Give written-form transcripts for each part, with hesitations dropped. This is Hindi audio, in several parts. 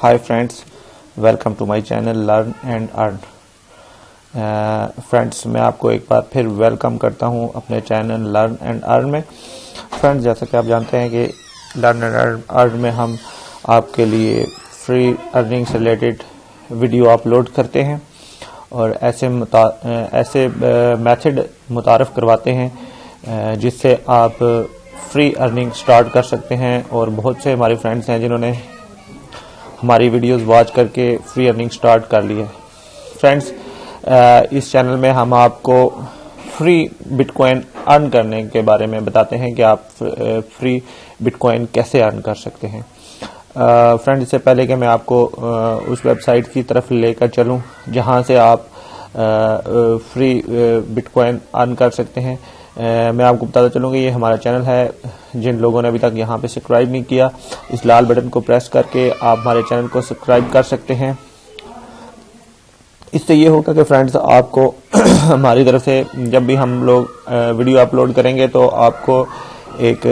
Hi friends, welcome to my channel learn and earn. Friends, मैं आपको एक बार फिर वेलकम करता हूं अपने चैनल लर्न एंड अर्न में। फ्रेंड्स, जैसा कि आप जानते हैं कि लर्न एंड अर्न में हम आपके लिए फ्री अर्निंग से रिलेटेड वीडियो अपलोड करते हैं और ऐसे मेथड मुतारफ़ करवाते हैं जिससे आप फ्री अर्निंग स्टार्ट कर सकते हैं। और बहुत से हमारे फ्रेंड्स हैं जिन्होंने हमारी वीडियोस वॉच करके फ्री अर्निंग स्टार्ट कर ली है। फ्रेंड्स, इस चैनल में हम आपको फ्री बिटकॉइन अर्न करने के बारे में बताते हैं कि आप फ्री बिटकॉइन कैसे अर्न कर सकते हैं। फ्रेंड्स, इससे पहले कि मैं आपको उस वेबसाइट की तरफ लेकर चलूं जहां से आप फ्री बिटकॉइन अर्न कर सकते हैं, मैं आपको बताता चलूँ कि ये हमारा चैनल है। जिन लोगों ने अभी तक यहाँ पे सब्सक्राइब नहीं किया, इस लाल बटन को प्रेस करके आप हमारे चैनल को सब्सक्राइब कर सकते हैं। इससे ये होगा कि फ्रेंड्स, आपको हमारी तरफ से जब भी हम लोग वीडियो अपलोड करेंगे तो आपको एक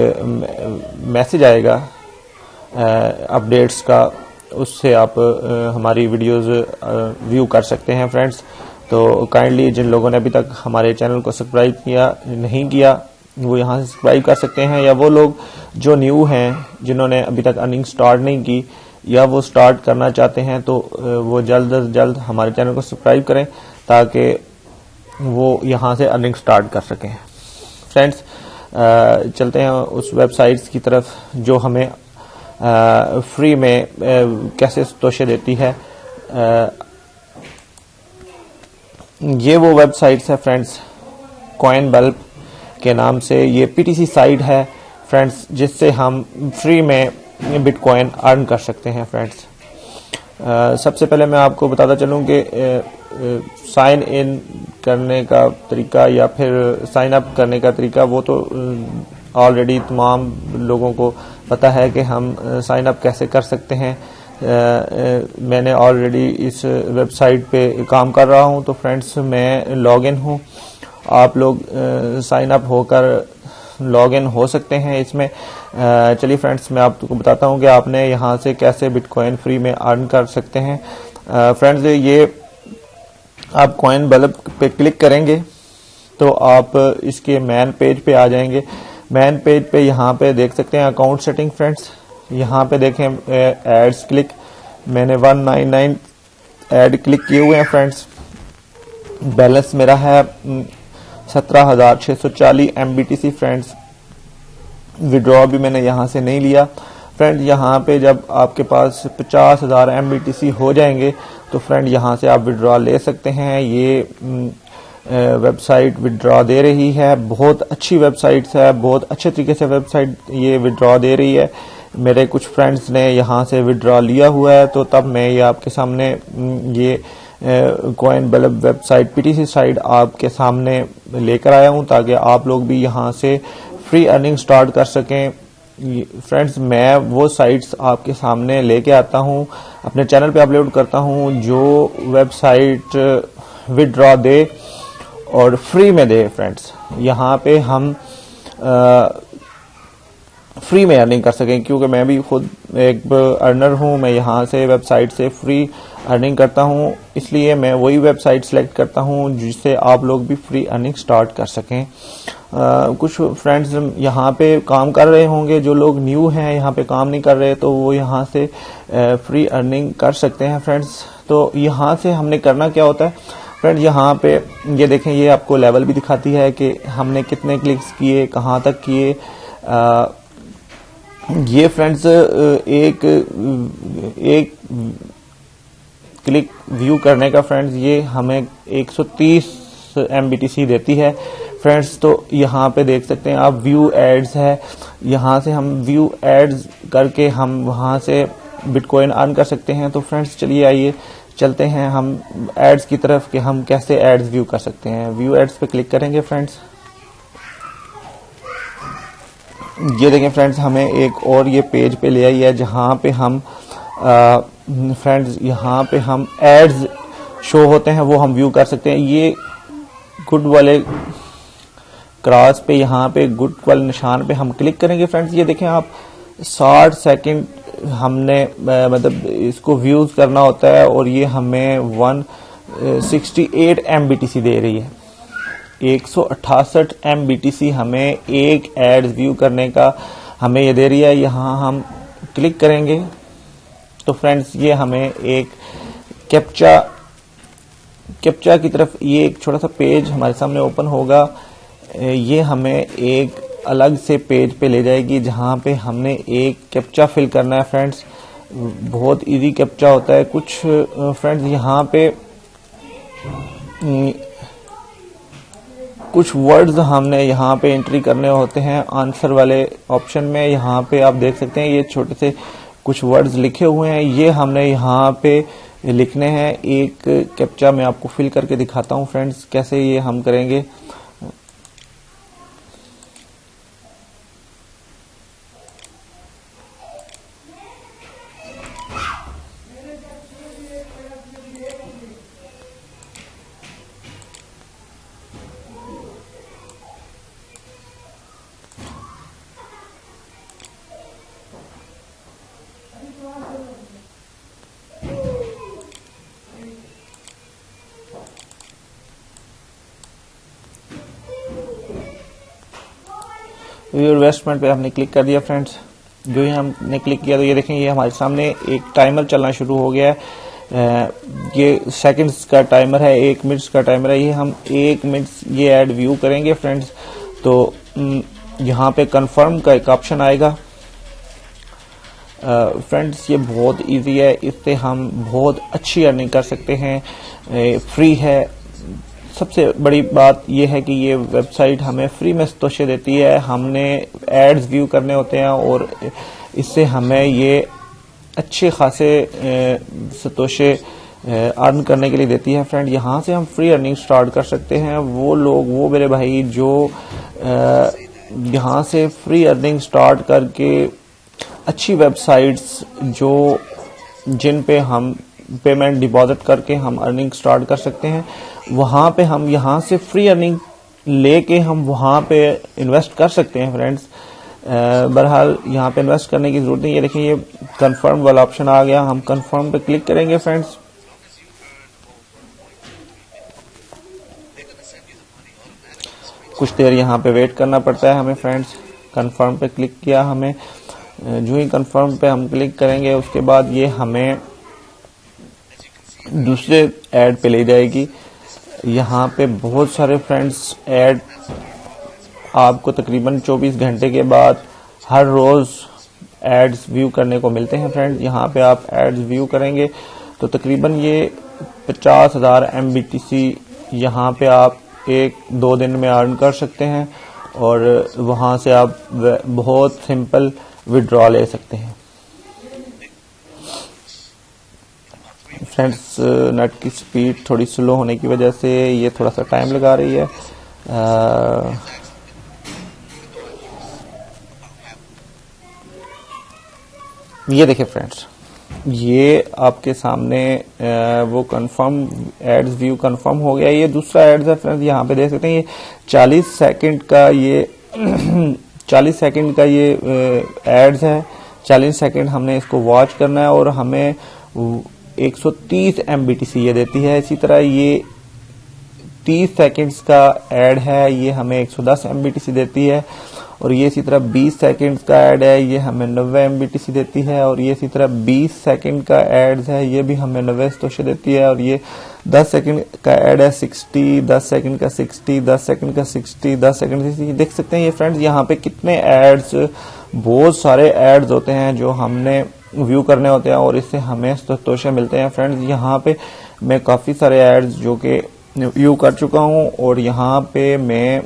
मैसेज आएगा अपडेट्स का, उससे आप हमारी वीडियोस व्यू कर सकते हैं। फ्रेंड्स, तो काइंडली जिन लोगों ने अभी तक हमारे चैनल को सब्सक्राइब नहीं किया वो यहाँ से सब्सक्राइब कर सकते हैं, या वो लोग जो न्यू हैं जिन्होंने अभी तक अर्निंग स्टार्ट नहीं की या वो स्टार्ट करना चाहते हैं तो वो जल्द से जल्द हमारे चैनल को सब्सक्राइब करें ताकि वो यहाँ से अर्निंग स्टार्ट कर सकें। फ्रेंड्स, चलते हैं उस वेबसाइट्स की तरफ जो हमें फ्री में कैसे तोशे देती है। ये वो वेबसाइट्स है फ्रेंड्स, कॉइनबल्ब के नाम से। ये पीटीसी साइट है फ्रेंड्स, जिससे हम फ्री में बिटकॉइन अर्न कर सकते हैं। फ्रेंड्स, सबसे पहले मैं आपको बताता चलूं कि साइन इन करने का तरीका या फिर साइन अप करने का तरीका वो तो ऑलरेडी तमाम लोगों को पता है कि हम साइन अप कैसे कर सकते हैं। मैंने ऑलरेडी इस वेबसाइट पे काम कर रहा हूं, तो फ्रेंड्स मैं लॉग इन हूं। आप लोग साइन अप होकर लॉग इन हो सकते हैं इसमें। चलिए फ्रेंड्स, मैं आपको बताता हूं कि आपने यहां से कैसे बिटकॉइन फ्री में अर्न कर सकते हैं। फ्रेंड्स, ये आप कॉइनबल्ब पे क्लिक करेंगे तो आप इसके मेन पेज पे आ जाएंगे। मेन पेज पे यहाँ पे देख सकते हैं अकाउंट सेटिंग। फ्रेंड्स, यहाँ पे देखें एड्स क्लिक, मैंने 199 ऐड क्लिक किए हुए हैं। फ्रेंड्स, बैलेंस मेरा है 17,640 MBTC। फ्रेंड्स, विड्रॉ भी मैंने यहाँ से नहीं लिया। फ्रेंड, यहाँ पे जब आपके पास 50,000 MBTC हो जाएंगे तो फ्रेंड यहाँ से आप विड्रॉ ले सकते हैं। ये वेबसाइट विड्रॉ दे रही है, बहुत अच्छी वेबसाइट है, बहुत अच्छे तरीके से वेबसाइट ये विड्रॉ दे रही है। मेरे कुछ फ्रेंड्स ने यहाँ से विड्रॉ लिया हुआ है, तो तब मैं ये आपके सामने ये कॉइनबल्ब वेबसाइट पीटीसी साइट आपके सामने लेकर आया हूँ ताकि आप लोग भी यहाँ से फ्री अर्निंग स्टार्ट कर सकें। फ्रेंड्स, मैं वो साइट्स आपके सामने लेके आता हूँ, अपने चैनल पे अपलोड करता हूँ जो वेबसाइट विड्रॉ दे और फ्री में दे। फ्रेंड्स, यहाँ पे हम फ्री में अर्निंग कर सकें, क्योंकि मैं भी खुद एक अर्नर हूं। मैं यहाँ से वेबसाइट से फ्री अर्निंग करता हूं, इसलिए मैं वही वेबसाइट सेलेक्ट करता हूं जिससे आप लोग भी फ्री अर्निंग स्टार्ट कर सकें। कुछ फ्रेंड्स यहाँ पे काम कर रहे होंगे, जो लोग न्यू हैं यहाँ पे काम नहीं कर रहे, तो वो यहाँ से फ्री अर्निंग कर सकते हैं। फ्रेंड्स, तो यहाँ से हमने करना क्या होता है फ्रेंड्स, यहाँ पे ये देखें, ये आपको लेवल भी दिखाती है कि हमने कितने क्लिक्स किए, कहाँ तक किए। ये फ्रेंड्स एक क्लिक व्यू करने का फ्रेंड्स ये हमें 130 MBTC देती है। फ्रेंड्स, तो यहाँ पे देख सकते हैं आप व्यू एड्स है, यहाँ से हम व्यू एड्स करके हम वहाँ से बिटकॉइन अर्न कर सकते हैं। तो फ्रेंड्स, चलिए आइए चलते हैं हम एड्स की तरफ कि हम कैसे एड्स व्यू कर सकते हैं। व्यू एड्स पे क्लिक करेंगे। फ्रेंड्स, ये देखें फ्रेंड्स, हमें एक और ये पेज पे ले आई है जहाँ पे हम फ्रेंड्स यहाँ पे हम एड्स शो होते हैं वो हम व्यू कर सकते हैं। ये गुड वाले क्रॉस पे यहाँ पे गुड वाले निशान पे हम क्लिक करेंगे। फ्रेंड्स, ये देखें आप 60 सेकंड हमने मतलब इसको व्यूज करना होता है और ये हमें 168 MBTC दे रही है। 168 MBTC हमें एक एड्स व्यू करने का हमें ये दे रही है। यहाँ हम क्लिक करेंगे तो फ्रेंड्स ये हमें एक कैप्चा की तरफ ये एक छोटा सा पेज हमारे सामने ओपन होगा। ये हमें एक अलग से पेज पे ले जाएगी जहाँ पे हमने एक कैप्चा फिल करना है फ्रेंड्स। बहुत इजी कैप्चा होता है। कुछ फ्रेंड्स यहाँ पे कुछ वर्ड्स हमने यहाँ पे एंट्री करने होते हैं आंसर वाले ऑप्शन में। यहाँ पे आप देख सकते हैं ये छोटे से कुछ वर्ड्स लिखे हुए हैं, ये हमने यहाँ पे लिखने हैं। एक कैप्चा मैं आपको फिल करके दिखाता हूँ फ्रेंड्स कैसे ये हम करेंगे। व्यू इन्वेस्टमेंट पे हमने क्लिक कर दिया फ्रेंड्स। जो ही हमने क्लिक किया तो ये देखें ये हमारे सामने एक टाइमर चलना शुरू हो गया है। ये सेकंड्स का टाइमर है, 1 मिनट का टाइमर है। ये हम 1 मिनट ये ऐड व्यू करेंगे फ्रेंड्स। तो यहाँ पे कंफर्म का एक ऑप्शन आएगा। फ्रेंड्स ये बहुत इजी है, इससे हम बहुत अच्छी अर्निंग कर सकते हैं। फ्री है। सबसे बड़ी बात यह है कि ये वेबसाइट हमें फ्री में सतोशे देती है। हमने एड्स व्यू करने होते हैं और इससे हमें ये अच्छे खासे सतोशे अर्न करने के लिए देती है फ्रेंड। यहाँ से हम फ्री अर्निंग स्टार्ट कर सकते हैं। वो मेरे भाई जो यहाँ से फ्री अर्निंग स्टार्ट करके अच्छी वेबसाइट्स जिन पे हम पेमेंट डिपॉजिट करके हम अर्निंग स्टार्ट कर सकते हैं, वहां पे हम यहाँ से फ्री अर्निंग लेके हम वहां पे इन्वेस्ट कर सकते हैं फ्रेंड्स। बहरहाल यहाँ पे इन्वेस्ट करने की जरूरत नहीं है। देखिए ये कंफर्म वाला ऑप्शन आ गया, हम कंफर्म पे क्लिक करेंगे फ्रेंड्स। कुछ देर यहाँ पे वेट करना पड़ता है हमें फ्रेंड्स। कंफर्म पे क्लिक किया हमें, जो ही कंफर्म पे हम क्लिक करेंगे उसके बाद ये हमें दूसरे ऐड पे ले जाएगी। यहाँ पे बहुत सारे फ्रेंड्स ऐड आपको तकरीबन 24 घंटे के बाद हर रोज एड्स व्यू करने को मिलते हैं फ्रेंड्स। यहाँ पे आप एड्स व्यू करेंगे तो तकरीबन ये 50,000 MBTC यहाँ पे आप 1-2 दिन में अर्न कर सकते हैं और वहाँ से आप बहुत सिंपल विड्रॉ ले सकते हैं फ्रेंड्स। नेट की स्पीड थोड़ी स्लो होने की वजह से ये थोड़ा सा टाइम लगा रही है। ये देखिए फ्रेंड्स, ये आपके सामने वो कंफर्म एड्स व्यू कंफर्म हो गया। ये दूसरा एड्स है फ्रेंड्स, यहाँ पे देख सकते हैं ये 40 सेकंड का ये 40 सेकंड का ये एड्स है। 40 सेकंड हमने इसको वॉच करना है और हमें 130 MBTC ये देती है। इसी तरह ये 30 सेकंड्स का ऐड है, ये हमें 110 MBTC देती है। और ये इसी तरह 20 सेकंड्स का ऐड है, ये हमें 90 MBTC देती है। और ये इसी तरह 20 सेकंड का एड्स है, ये भी हमें 90 सतोशे देती है। और ये 10 सेकंड का ऐड है 60, 10 सेकंड का 60, 10 सेकंड का 60, 10 सेकंड से देख सकते हैं ये फ्रेंड्स यहाँ पे कितने एड्स, बहुत सारे एड्स होते हैं जो हमने व्यू करने होते हैं और इससे हमें सतोशे मिलते हैं फ्रेंड्स। यहाँ पे मैं काफी सारे एड्स जो कि व्यू कर चुका हूँ और यहाँ पे मैं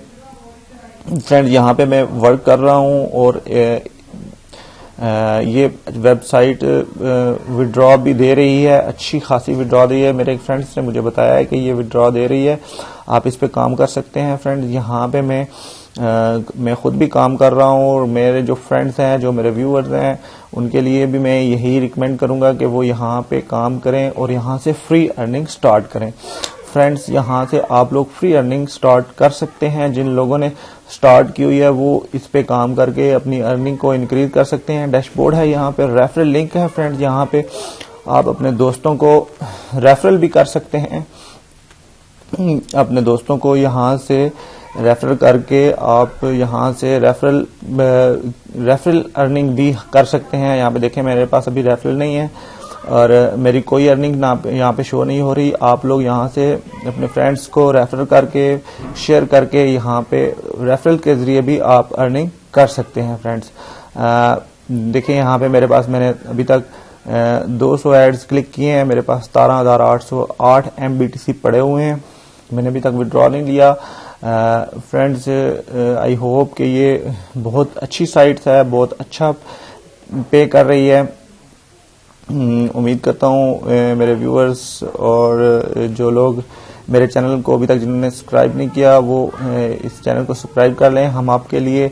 फ्रेंड्स यहाँ पे मैं वर्क कर रहा हूँ और ये वेबसाइट विड्रॉ भी दे रही है, अच्छी खासी विड्रॉ दी है। मेरे एक फ्रेंड्स ने मुझे बताया है कि ये विड्रॉ दे रही है, आप इस पे काम कर सकते हैं फ्रेंड्स। यहाँ पे मैं खुद भी काम कर रहा हूँ और मेरे जो फ्रेंड्स हैं, जो मेरे व्यूअर्स हैं, उनके लिए भी मैं यही रिकमेंड करूंगा कि वो यहाँ पे काम करें और यहाँ से फ्री अर्निंग स्टार्ट करें। फ्रेंड्स यहाँ से आप लोग फ्री अर्निंग स्टार्ट कर सकते हैं। जिन लोगों ने स्टार्ट की हुई है वो इस पे काम करके अपनी अर्निंग को इंक्रीज कर सकते हैं। डैशबोर्ड है, यहाँ पे रेफरल लिंक है फ्रेंड्स, यहाँ पे आप अपने दोस्तों को रेफरल भी कर सकते हैं। अपने दोस्तों को यहाँ से रेफर करके आप यहाँ से रेफरल अर्निंग भी कर सकते हैं। यहाँ पे देखें मेरे पास अभी रेफरल नहीं है और मेरी कोई अर्निंग ना यहाँ पे शो नहीं हो रही। आप लोग यहाँ से अपने फ्रेंड्स को रेफर करके शेयर करके यहाँ पे रेफरल के जरिए भी आप अर्निंग कर सकते हैं फ्रेंड्स। देखिए यहाँ पे मेरे पास मैंने अभी तक 200 एड्स क्लिक किए हैं, मेरे पास 17,808 MBTC पड़े हुए हैं, मैंने अभी तक विड्रॉ नहीं लिया। फ्रेंड्स आई होप कि ये बहुत अच्छी साइट है, बहुत अच्छा पे कर रही है। उम्मीद करता हूँ मेरे व्यूअर्स और जो लोग मेरे चैनल को अभी तक जिन्होंने सब्सक्राइब नहीं किया वो इस चैनल को सब्सक्राइब कर लें। हम आपके लिए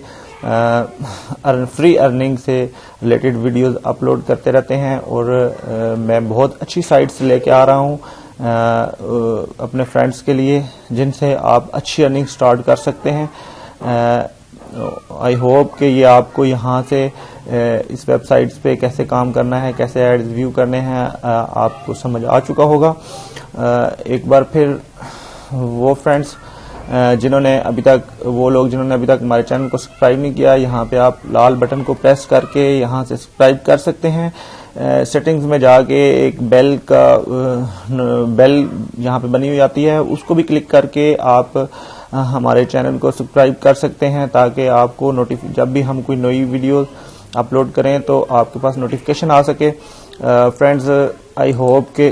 फ्री अर्निंग से रिलेटेड वीडियोस अपलोड करते रहते हैं और मैं बहुत अच्छी साइट्स लेके आ रहा हूँ अपने फ्रेंड्स के लिए, जिनसे आप अच्छी अर्निंग स्टार्ट कर सकते हैं। आई होप कि ये आपको यहाँ से इस वेबसाइट्स पे कैसे काम करना है, कैसे एड्स व्यू करने हैं, आपको समझ आ चुका होगा। एक बार फिर वो फ्रेंड्स जिन्होंने अभी तक हमारे चैनल को सब्सक्राइब नहीं किया, यहाँ पे आप लाल बटन को प्रेस करके यहाँ से सब्सक्राइब कर सकते हैं। सेटिंग्स में जाके एक बेल यहाँ पे बनी हुई आती है, उसको भी क्लिक करके आप हमारे चैनल को सब्सक्राइब कर सकते हैं ताकि आपको जब भी हम कोई नई वीडियो अपलोड करें तो आपके पास नोटिफिकेशन आ सके। फ्रेंड्स आई होप कि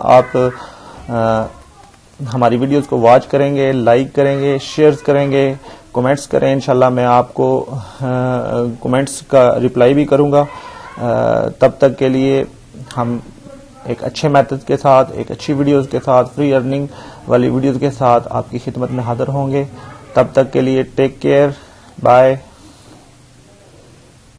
आप हमारी वीडियोस को वॉच करेंगे, लाइक करेंगे, शेयर्स करेंगे, कमेंट्स करें। इंशाल्लाह मैं आपको कमेंट्स का रिप्लाई भी करूंगा। तब तक के लिए हम एक अच्छे मेथड के साथ, एक अच्छी वीडियोस के साथ, फ्री अर्निंग वाली वीडियोस के साथ आपकी खिदमत में हाजिर होंगे। तब तक के लिए टेक केयर, बाय।